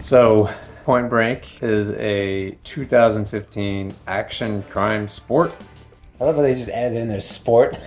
So, Point Break is a 2015 action crime sport. I love how they just added in their sport.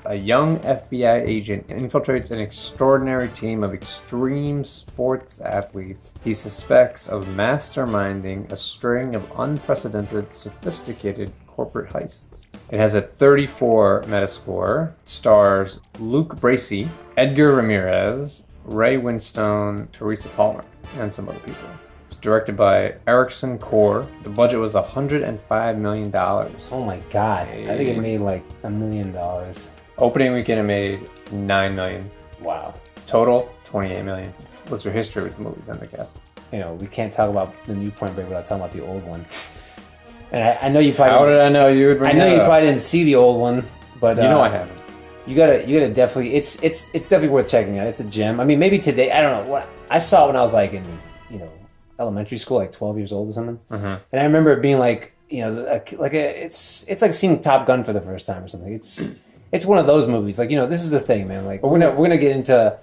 A young FBI agent infiltrates an extraordinary team of extreme sports athletes he suspects of masterminding a string of unprecedented, sophisticated corporate heists. It has a 34 Metascore, stars Luke Bracey, Edgar Ramirez, Ray Winstone, Teresa Palmer, and some other people. It's directed by Erickson Core. The budget was $105 million. Oh my god. I think it made like $1 million. Opening weekend it made $9 million. Wow. Total, $28 million. What's your history with the movies and the cast? You know, we can't talk about the new Point Break without talking about the old one. And I know you probably How did I know you would bring I know that you up? probably didn't see the old one, but You know I haven't. You gotta definitely. It's definitely worth checking out. It's a gem. I mean, maybe today. I don't know. What I saw it when I was like in elementary school, like 12 years old or something. Mm-hmm. And I remember it being like it's like seeing Top Gun for the first time or something. It's one of those movies. Like, this is the thing, man. Like we're gonna get into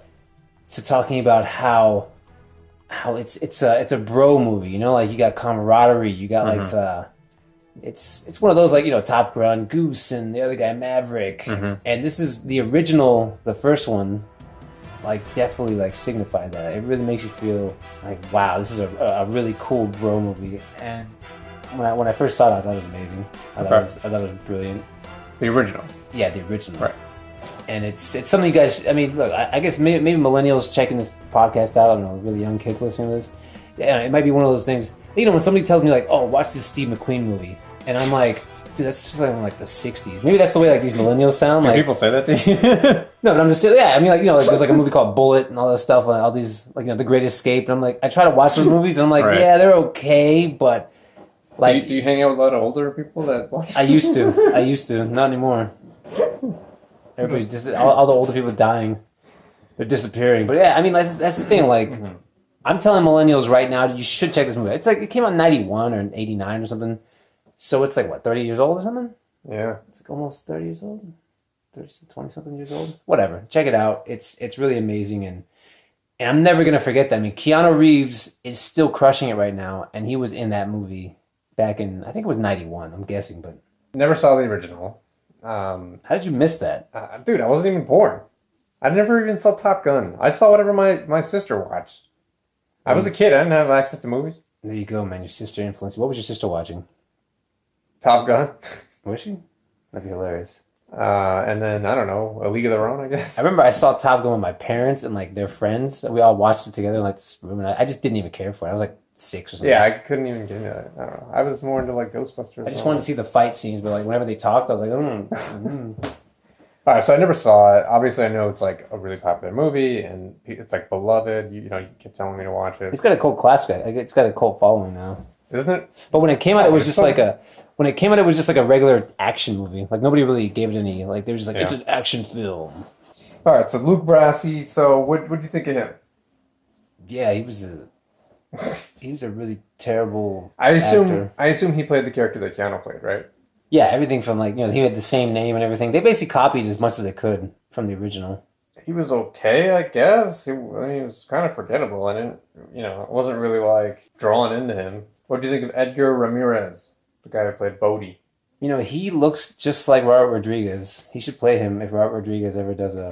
talking about how it's a bro movie. Like you got camaraderie. You got like it's one of those, like, Top Gun, Goose, and the other guy, Maverick. Mm-hmm. And this is the original, the first one, like, definitely, like, signified that. It really makes you feel like, wow, this is a really cool bro movie. And when I first saw it, I thought it was amazing. I thought it was brilliant. The original. Yeah, the original. Right. And it's something you guys, I mean, look, I guess maybe millennials checking this podcast out, I don't know, really young kids listening to this. Yeah, it might be one of those things, when somebody tells me, like, oh, watch this Steve McQueen movie. And I'm like, dude, that's just like the 60s. Maybe that's the way, like, these millennials sound. Do like, people say that to you? No, but I'm just saying, yeah, I mean, like, like, there's like a movie called Bullet and all that stuff, and all these, like, The Great Escape. And I'm like, I try to watch those movies, and I'm like, Right. yeah, they're okay, but, like... Do you hang out with a lot of older people that watch? I used to. Not anymore. Everybody's just... All the older people dying. They're disappearing. But, yeah, I mean, that's the thing, like... Mm-hmm. I'm telling millennials right now, you should check this movie. It's like, it came out in 91 or 89 or something. So it's like, what, 30 years old or something? Yeah. It's like almost 30 years old? 20-something years old? Whatever. Check it out. It's really amazing. And I'm never going to forget that. I mean, Keanu Reeves is still crushing it right now. And he was in that movie back in, I think it was 91, I'm guessing. But Never saw the original. how did you miss that? Dude, I wasn't even born. I never even saw Top Gun. I saw whatever my sister watched. I was a kid. I didn't have access to movies. There you go, man. Your sister influenced you. What was your sister watching? Top Gun. Was she? That'd be hilarious. And then, I don't know, A League of Their Own, I guess. I remember I saw Top Gun with my parents and, like, their friends. We all watched it together in, like, this room. And I just didn't even care for it. I was, like, 6 or something. Yeah, I couldn't even get into that. I don't know. I was more into, like, Ghostbusters. I just wanted to see the fight scenes, but, like, whenever they talked, I was like, All right, so I never saw it. Obviously, I know it's, like, a really popular movie, and it's, like, beloved. You kept telling me to watch it. It's got a cult classic. Like, it's got a cult following now. Isn't it? But when it came out, it was just like a... When it came out, it was just like a regular action movie. Like, nobody really gave it any... Like, they were just like, It's an action film. All right, so Luke Bracey. So what'd you think of him? Yeah, he was a really terrible actor. I assume he played the character that Keanu played, right? Yeah, everything from, like, he had the same name and everything. They basically copied as much as they could from the original. He was okay, I guess. He was kind of forgettable. I didn't, I wasn't really, like, drawn into him. What do you think of Edgar Ramirez, the guy who played Bodhi? He looks just like Robert Rodriguez. He should play him if Robert Rodriguez ever does a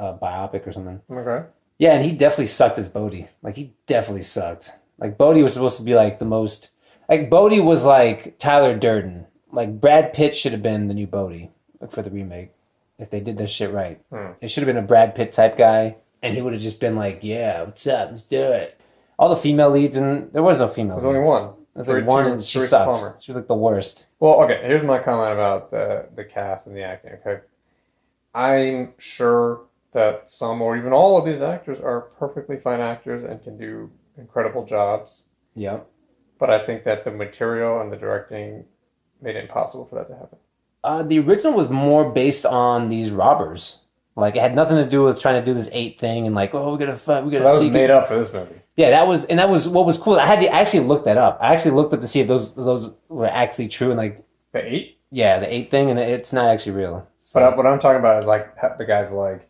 biopic or something. Okay. Yeah, and he definitely sucked as Bodhi. Like, he definitely sucked. Like, Bodhi was supposed to be, like, the most... Like, Bodhi was like Tyler Durden. Like, Brad Pitt should have been the new Bodhi, like, for the remake, if they did their shit right. It should have been a Brad Pitt type guy, and he would have just been like, yeah, what's up, let's do it. All the female leads, and there was no female leads. There's only one. There's like one, and she Teresa sucked. Palmer. She was like the worst. Well, okay, here's my comment about the cast and the acting, okay? I'm sure that some or even all of these actors are perfectly fine actors and can do incredible jobs. Yeah. But I think that the material and the directing made it impossible for that to happen. The original was more based on these robbers. Like, it had nothing to do with trying to do this 8 thing and like, oh, we gotta so that was made up for this movie. Yeah, that was what was cool. I had to actually look that up. I actually looked up to see if those were actually true, and like the 8. Yeah, the 8 thing, and it's not actually real. So. But what I'm talking about is like the guys like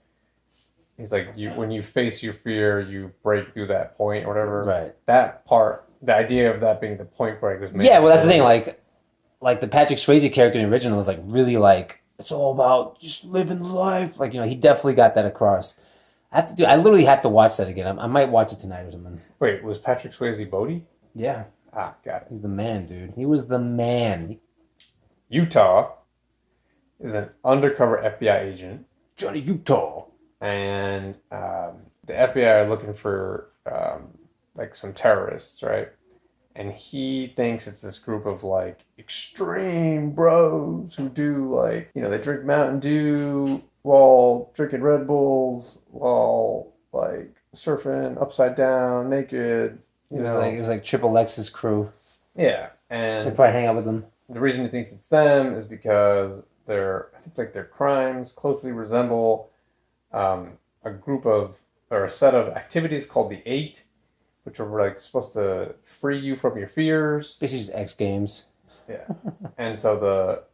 he's like, when you face your fear, you break through that point or whatever. Right. That part, the idea of that being the point break was Yeah, well, that's the thing. Like the Patrick Swayze character in the original is like really like it's all about just living life. Like he definitely got that across. I literally have to watch that again. I might watch it tonight or something. Wait, was Patrick Swayze Bodhi? Yeah. Ah, got it. He's the man, dude. He was the man. Utah is an undercover FBI agent. Johnny Utah. And the FBI are looking for like some terrorists, right? And he thinks it's this group of like extreme bros who do like, they drink Mountain Dew while drinking Red Bulls while like surfing upside down naked. It was like Triple X's crew. Yeah, and they probably hang out with them. The reason he thinks it's them is because I think like their crimes closely resemble a group of or a set of activities called the Eight, which are like supposed to free you from your fears. Basically just X Games. Yeah, and so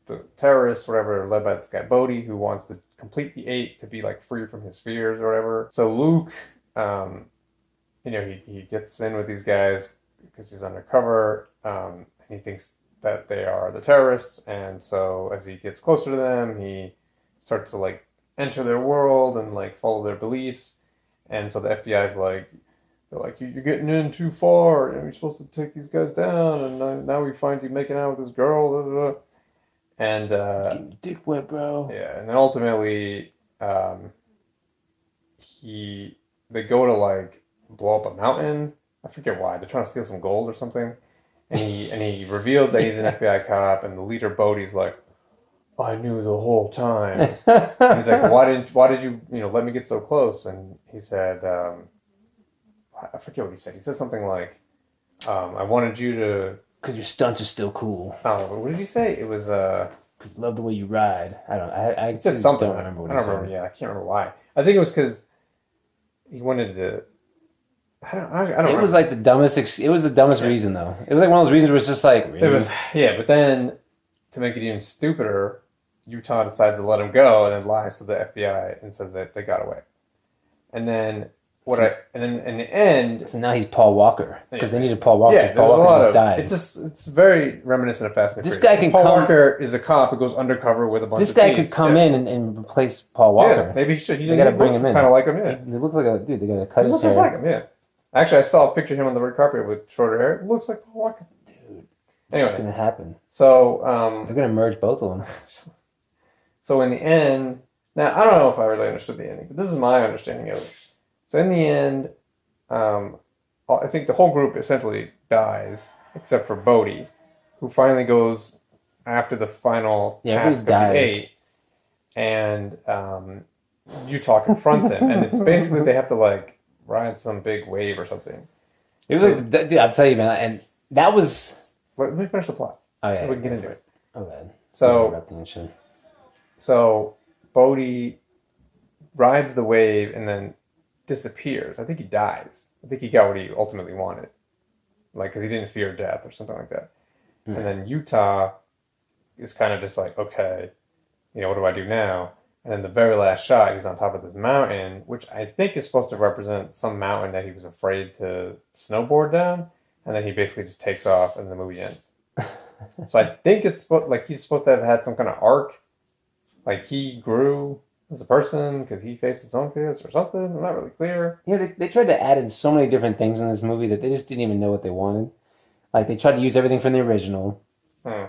the terrorists, whatever, are led by this guy Bodhi, who wants to complete the Eight to be like free from his fears or whatever. So Luke, he gets in with these guys because he's undercover, and he thinks that they are the terrorists, and so as he gets closer to them, he starts to like enter their world and like follow their beliefs, and so the FBI's like, they're like, you're getting in too far, you're supposed to take these guys down, and now we find you making out with this girl, blah, blah, blah. And getting your dick wet, bro. Yeah, and then ultimately, they go to like blow up a mountain. I forget why. They're trying to steal some gold or something. And he reveals that he's an FBI cop, and the leader Bodhi's like, I knew the whole time. And he's like, why did you let me get so close? And he said, I forget what he said. He said something like, I wanted you to, because your stunts are still cool. Oh, what did he say? It was because love the way you ride. I don't. I said something. Don't remember what he said. Yeah, I can't remember why. I think it was because he wanted to. I don't. It was like the dumbest. It was the dumbest reason though. It was like one of those reasons where it's just like really? It was but then to make it even stupider, Utah decides to let him go and then lies to the FBI and says that they got away. And then and then in the end, so now he's Paul Walker because they needed Paul Walker because Paul Walker just died. It's very reminiscent of Fast and This Furious. guy can Paul Walker is a cop who goes undercover with a bunch of This guy thieves. could come in and replace Paul Walker. Yeah, maybe he should. They got to bring him in. Kind of like him. Yeah, he looks like a dude. They got to cut he his looks hair. just like him. Yeah. Actually, I saw a picture of him on the red carpet with shorter hair. It looks like Paul Walker. Dude, anyway, it's gonna happen. So they're gonna merge both of them. So in the end, now I don't know if I really understood the ending, but this is my understanding of it. So in the end, I think the whole group essentially dies except for Bodhi, who finally goes after the final task of the Eight, and Utah confronts him, and it's basically they have to like ride some big wave or something. It was like, dude, I'm telling you, man, and that was. Let me finish the plot. Oh yeah, we can get into it. Okay. So Bodhi rides the wave and then disappears. I think he dies. I think he got what he ultimately wanted, like because he didn't fear death or something like that. And then Utah is kind of just like, okay, what do I do now? And then the very last shot, he's on top of this mountain, which I think is supposed to represent some mountain that he was afraid to snowboard down. And then he basically just takes off and the movie ends. So I think it's like he's supposed to have had some kind of arc. Like he grew as a person because he faced his own fears or something. I'm not really clear. Yeah, they tried to add in so many different things in this movie that they just didn't even know what they wanted. Like they tried to use everything from the original.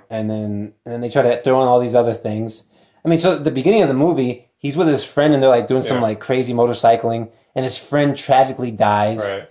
And then they tried to throw in all these other things. I mean, so at the beginning of the movie, he's with his friend and they're like doing some like crazy motorcycling, and his friend tragically dies. Right.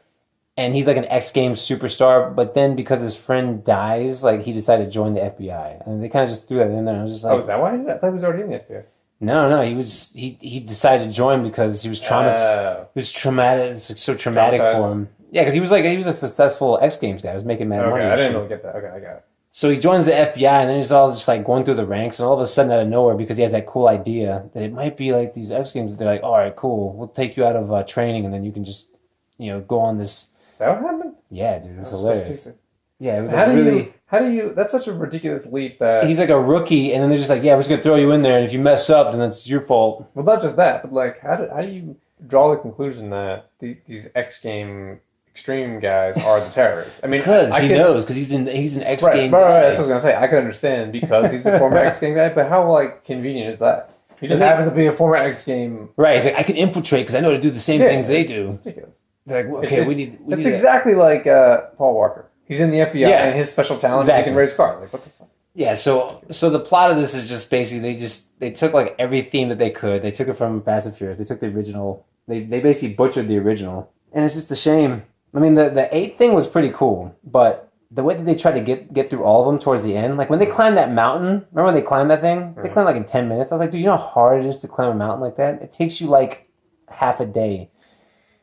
And he's like an X Games superstar, but then because his friend dies, like he decided to join the FBI, and they kind of just threw that in there. I was just like, "Oh, is that why? I thought he was already in the FBI." No, he decided to join because he was traumatized. It was traumatic. It's so traumatic for him. Yeah, because he was a successful X Games guy. He was making mad money. I didn't really get that. Okay, I got it. So he joins the FBI, and then he's all just like going through the ranks, and all of a sudden, out of nowhere, because he has that cool idea that it might be like these X Games, they're like, "All right, cool, we'll take you out of training, and then you can just, go on this." Is that what happened? Yeah, dude, it's hilarious. So Yeah, it was How like do really. you? How do you? That's such a ridiculous leap. That He's like a rookie, and then they're just like, yeah, we're just gonna throw you in there, and if you mess up, then it's your fault. well, not just that, but like, how do you draw the conclusion that these X game extreme guys are the terrorists? I mean, Because I he could, knows, because he's an X right, game right, right. guy. That's what I was gonna say. I could understand because he's a former X game guy, but how like convenient is that? He just happens to be a former X game. Right, he's like, I can infiltrate because I know how to do the same things they do. It's ridiculous. They're like, okay, we need. It's that. exactly like Paul Walker. He's in the FBI, Yeah. and his special talent is he Exactly. can race cars. Like, what the fuck? Yeah, so the plot of this is just basically they took like every theme that they could. They took it from Fast and Furious. They took the original. They basically butchered the original, and it's just a shame. I mean, the 8 thing was pretty cool, but the way that they tried to get through all of them towards the end, like when they climbed that mountain. Remember when they climbed that thing? They climbed like in 10 minutes. I was like, dude, you know how hard it is to climb a mountain like that? It takes you like half a day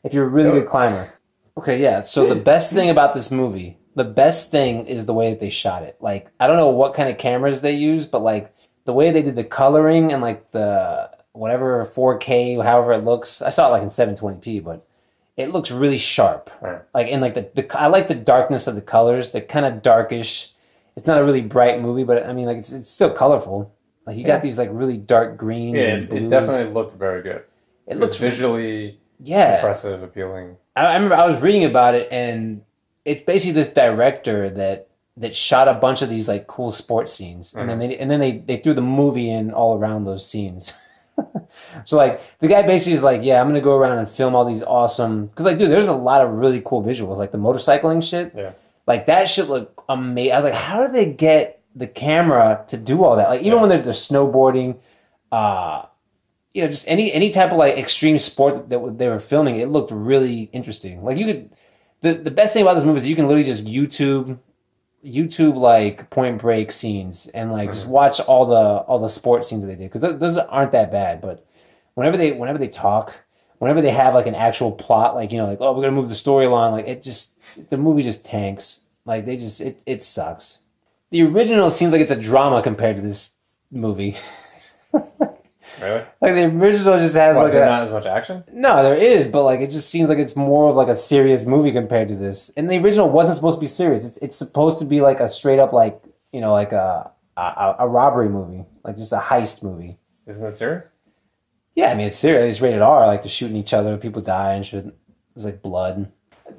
if you're a really good climber. Okay, yeah. So the best thing about this movie, the best thing is the way that they shot it. Like, I don't know what kind of cameras they use, but like the way they did the coloring and like the whatever 4K, however it looks. I saw it like in 720p, but it looks really sharp. Right. Like in like I like the darkness of the colors. They're kind of darkish. It's not a really bright movie, but I mean like it's still colorful. Like you got these like really dark greens and blues. It definitely looked very good. It looks visually impressive, appealing. I remember I was reading about it, and it's basically this director that shot a bunch of these like cool sports scenes, and then they threw the movie in all around those scenes. So like the guy basically is like, yeah, I'm gonna go around and film all these awesome, because like dude, there's a lot of really cool visuals, like the motorcycling shit. Yeah, like that shit looked amazing. I was like, how did they get the camera to do all that? Like even when they're snowboarding, just any type of like extreme sport that they were filming, it looked really interesting. Like you could, the best thing about this movie is you can literally just YouTube like Point Break scenes and like just watch all the sports scenes that they did, because those aren't that bad. But whenever they talk, whenever they have like an actual plot, like like, oh, we're gonna move the story along, like the movie just tanks. Like it sucks. The original seems like it's a drama compared to this movie. really? Like the original just has Is there not as much action? No, there is, but like it just seems like it's more of like a serious movie compared to this. And the original wasn't supposed to be serious. It's supposed to be like a straight up like like a robbery movie, like just a heist movie. Isn't it serious? Yeah, I mean it's serious. It's rated R. Like they're shooting each other, people die and shit. There's like blood.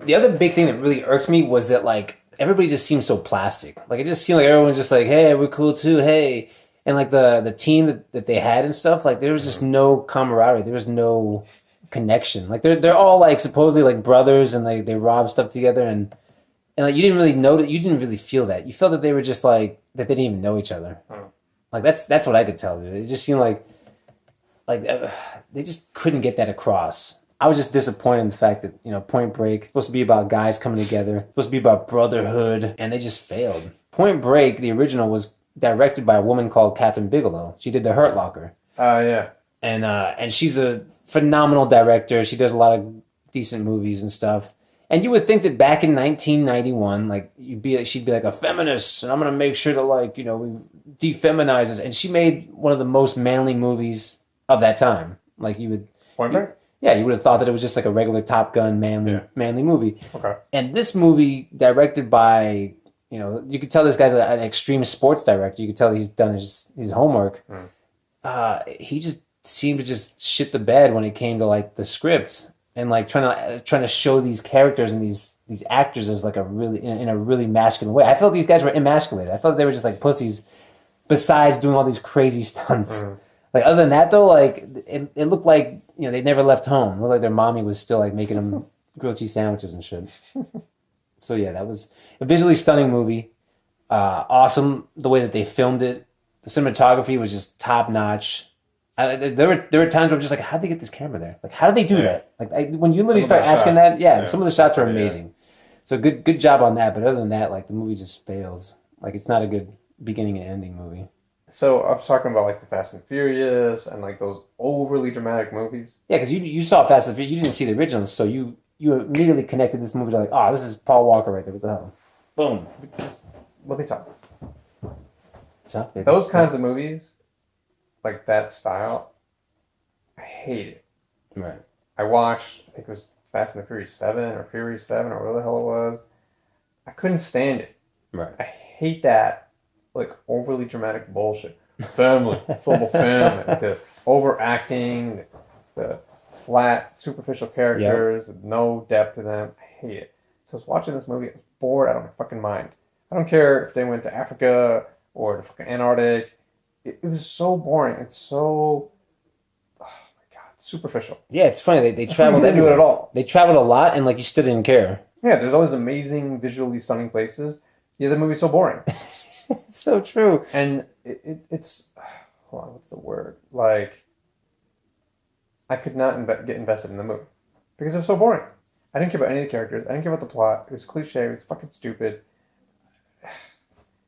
The other big thing that really irked me was that like everybody just seemed so plastic. Like it just seemed like everyone was just like, hey, we're cool too. Hey. And like the team that they had and stuff, like there was just no camaraderie. There was no connection. Like they're all like supposedly like brothers, and they rob stuff together, and like you didn't really know that. You didn't really feel that. You felt that they were just like that they didn't even know each other. Like that's what I could tell. Dude. It just seemed like they just couldn't get that across. I was just disappointed in the fact that Point Break supposed to be about guys coming together, supposed to be about brotherhood, and they just failed. Point Break, the original, was directed by a woman called Catherine Bigelow. She did The Hurt Locker. Yeah. And she's a phenomenal director. She does a lot of decent movies and stuff. And you would think that back in 1991, like she'd be like a feminist, and I'm gonna make sure that we defeminize us. And she made one of the most manly movies of that time. Like you would Point Break? Yeah, you would have thought that it was just like a regular Top Gun manly movie. Okay. And this movie, directed by you could tell this guy's an extreme sports director. You could tell he's done his homework. He just seemed to just shit the bed when it came to like the script and like trying to show these characters and these actors as like in a really masculine way. I felt these guys were emasculated. I felt they were just like pussies. Besides doing all these crazy stunts, like other than that though, like it looked like they never left home. It looked like their mommy was still like making them grilled cheese sandwiches and shit. So yeah, that was a visually stunning movie. Awesome the way that they filmed it. The cinematography was just top notch. There were times where I'm just like, how'd they get this camera there? Like, how did they do that? Like when you literally start asking shots, that, some of the shots are amazing. So good job on that. But other than that, like the movie just fails. Like it's not a good beginning and ending movie. So I was talking about like the Fast and Furious and like those overly dramatic movies. Yeah, because you saw Fast and Furious, you didn't see the originals, so you immediately connected this movie to like, oh, this is Paul Walker right there. What the hell? Boom. Let me talk. What's up, baby? Those kinds of movies, like that style, I hate it. Right. I watched, I think it was Fast and the Furious 7 or Furious 7 or whatever the hell it was. I couldn't stand it. Right. I hate that, like, overly dramatic bullshit. Family, global family, the overacting, the flat, superficial characters, no depth to them. I hate it. So I was watching this movie, I was bored out of my fucking mind. I don't care if they went to Africa or the fucking Antarctic. It was so boring. It's so, oh my god, superficial. Yeah, it's funny. They traveled They didn't do it at all. They traveled a lot, and like you still didn't care. Yeah, there's all these amazing, visually stunning places. Yeah, the movie's so boring. It's so true. And it's, hold on, what's the word? Like, I could not get invested in the movie because it was so boring. I didn't care about any of the characters. I didn't care about the plot. It was cliche. It was fucking stupid.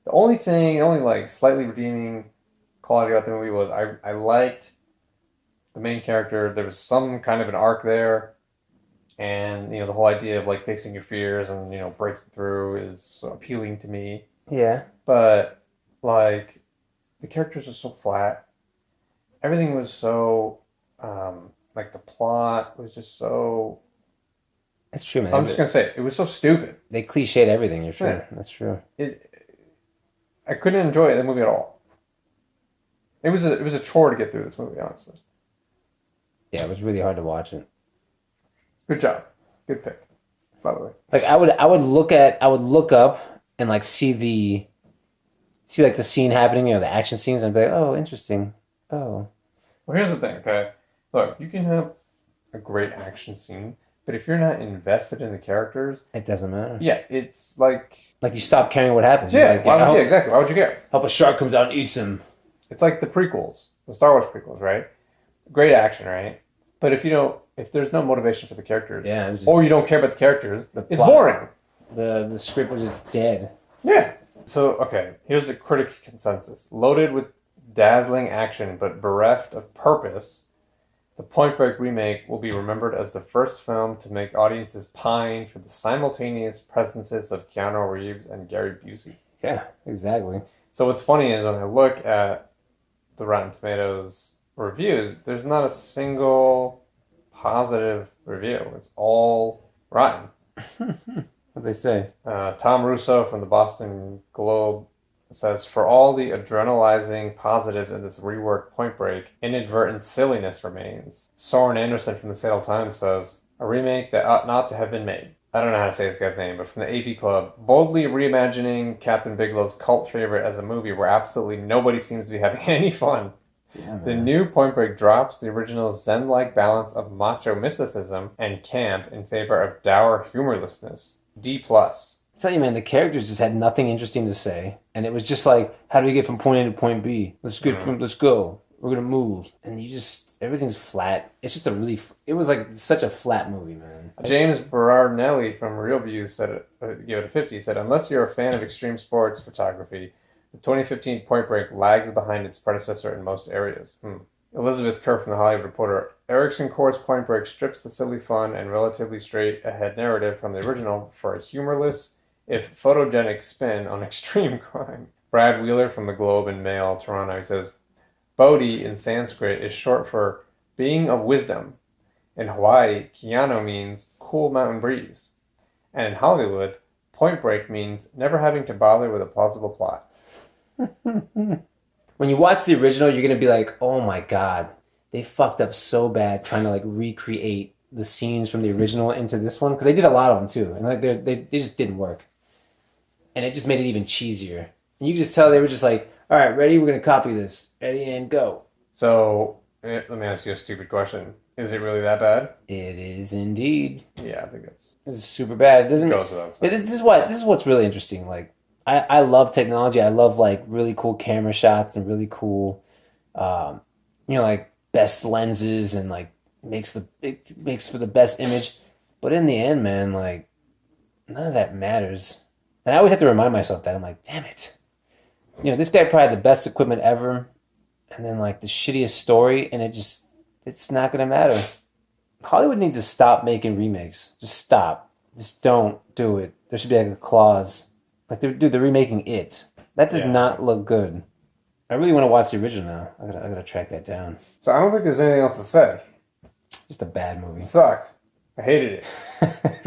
The only like slightly redeeming quality about the movie was I liked the main character. There was some kind of an arc there, and the whole idea of like facing your fears and breaking through is appealing to me. Yeah. But like the characters are so flat. Everything was so like the plot was just so. That's true, man. I'm just gonna say it was so stupid. They cliched everything. You're true. Yeah. That's true. I couldn't enjoy the movie at all. It was a chore to get through this movie, honestly. Yeah, it was really hard to watch it. Good job, good pick, by the way. Like I would look up and like see like the scene happening, the action scenes, and I'd be like, oh, interesting. Oh. Well, here's the thing, okay? Look, you can have a great action scene, but if you're not invested in the characters, It doesn't matter. yeah, it's like you stop caring what happens. yeah, It's like, exactly. Why would you care? hope a shark comes out and eats him. It's like the prequels, the Star Wars prequels, right? Great action, right? But if there's no motivation for the characters, Yeah, it was just, or you don't care about the characters, it's plot. boring. the script was just dead. Yeah. So, okay, here's the critic consensus. Loaded with dazzling action but bereft of purpose, the Point Break remake will be remembered as the first film to make audiences pine for the simultaneous presences of Keanu Reeves and Gary Busey. Yeah, exactly. So what's funny is when I look at the Rotten Tomatoes reviews, there's not a single positive review. It's all rotten. What'd they say? Tom Russo from the Boston Globe says, for all the adrenalizing positives in this reworked Point Break, inadvertent silliness remains. Soren Anderson from the Seattle Times says, a remake that ought not to have been made. I don't know how to say this guy's name, but from the AP Club, boldly reimagining Captain Bigelow's cult favorite as a movie where absolutely nobody seems to be having any fun. Yeah, The new Point Break drops the original zen-like balance of macho mysticism and camp in favor of dour humorlessness. D+. I tell you, man, the characters just had nothing interesting to say, and it was just like, how do we get from point A to point B? Let's go. We're gonna move, and everything's flat. It's just it was like such a flat movie, man. James Berardinelli from Real Views said, gave it a 50. He said, unless you're a fan of extreme sports photography, the 2015 Point Break lags behind its predecessor in most areas. Elizabeth Kerr from The Hollywood Reporter. Erickson Court's Point Break strips the silly fun and relatively straight-ahead narrative from the original for a humorless, if photogenic spin on extreme crime. Brad Wheeler from the Globe and Mail, Toronto, says, Bodhi in Sanskrit is short for being of wisdom. In Hawaii, Keanu means cool mountain breeze. And in Hollywood, Point Break means never having to bother with a plausible plot. When you watch the original, you're going to be like, oh my God, they fucked up so bad trying to like recreate the scenes from the original into this one. Because they did a lot of them too. And like they just didn't work. And it just made it even cheesier. And you can just tell they were just like, all right, ready? We're going to copy this. Ready and go. So, let me ask you a stupid question. Is it really that bad? It is indeed. Yeah, I think it's super bad. It doesn't. Goes without saying. This is what's really interesting. Like, I love technology. I love like really cool camera shots and really cool, like best lenses and like it makes for the best image. But in the end, man, like none of that matters. And I always have to remind myself that I'm like, damn it. This guy probably had the best equipment ever, and then like the shittiest story, and it's not gonna matter. Hollywood needs to stop making remakes. Just stop. Just don't do it. There should be like a clause. Like they're remaking it. That does not look good. I really want to watch the original now. I gotta track that down. So I don't think there's anything else to say. Just a bad movie. It sucked. I hated it. It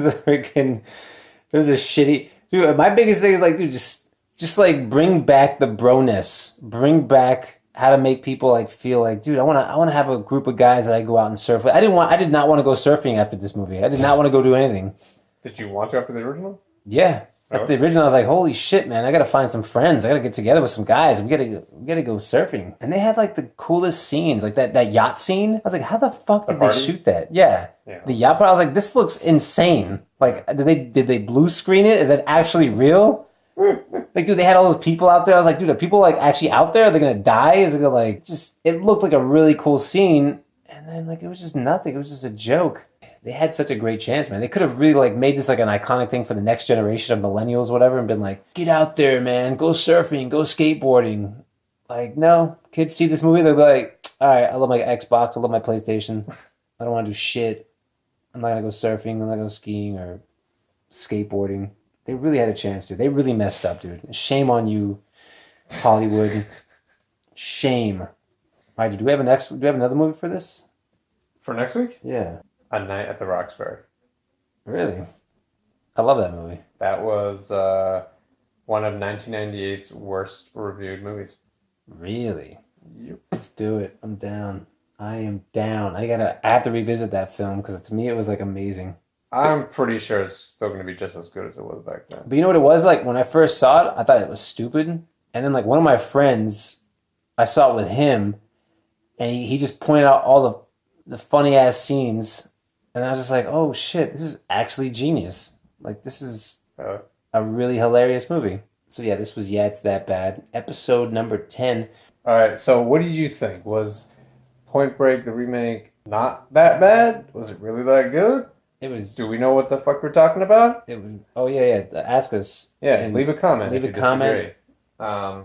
was a shitty. Dude, my biggest thing is like, dude, just just like bring back the broness, bring back how to make people like feel like, dude, I want to have a group of guys that I go out and surf with. I did not want to go surfing after this movie. I did not want to go do anything. Did you want to after the original? Yeah. At the original, I was like, holy shit, man, I gotta find some friends. I gotta get together with some guys. We gotta go surfing. And they had like the coolest scenes, like that yacht scene. I was like, how the fuck did they shoot that? Yeah. The yacht part, I was like, this looks insane. Like, did they blue screen it? Is that actually real? Like, dude, they had all those people out there. I was like, dude, are people like actually out there? Are they gonna die? Is it gonna like just? It looked like a really cool scene, and then like it was just nothing. It was just a joke. They had such a great chance, man. They could have really like made this like an iconic thing for the next generation of millennials, whatever, and been like, get out there, man, go surfing, go skateboarding. Like, no, kids see this movie, they'll be like, all right, I love my Xbox, I love my PlayStation. I don't want to do shit. I'm not gonna go surfing. I'm not gonna go skiing or skateboarding. They really had a chance, dude. They really messed up, dude. Shame on you, Hollywood. Shame. All right, do we have another movie for this? For next week? Yeah. A Night at the Roxbury. Really? I love that movie. That was one of 1998's worst reviewed movies. Really? Yep. Let's do it. I'm down. I am down. I have to revisit that film because to me it was like amazing. I'm pretty sure it's still going to be just as good as it was back then. But you know what it was like? When I first saw it, I thought it was stupid. And then like one of my friends, I saw it with him, and he just pointed out all the funny ass scenes. And I was just like, oh shit, this is actually genius. Like, this is a really hilarious movie. So yeah, this was Yeah, It's That Bad. Episode number 10. All right, so what do you think? Was Point Break, the remake, not that bad? Was it really that good? It was... Do we know what the fuck we're talking about? It was... Oh yeah. Ask us. Yeah, leave a comment Leave if a you comment. disagree.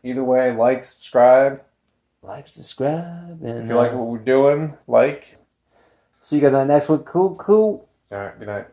Either way, like, subscribe. Like, subscribe. And, If you like what we're doing, like... See you guys on the next one. Cool. All right, good night.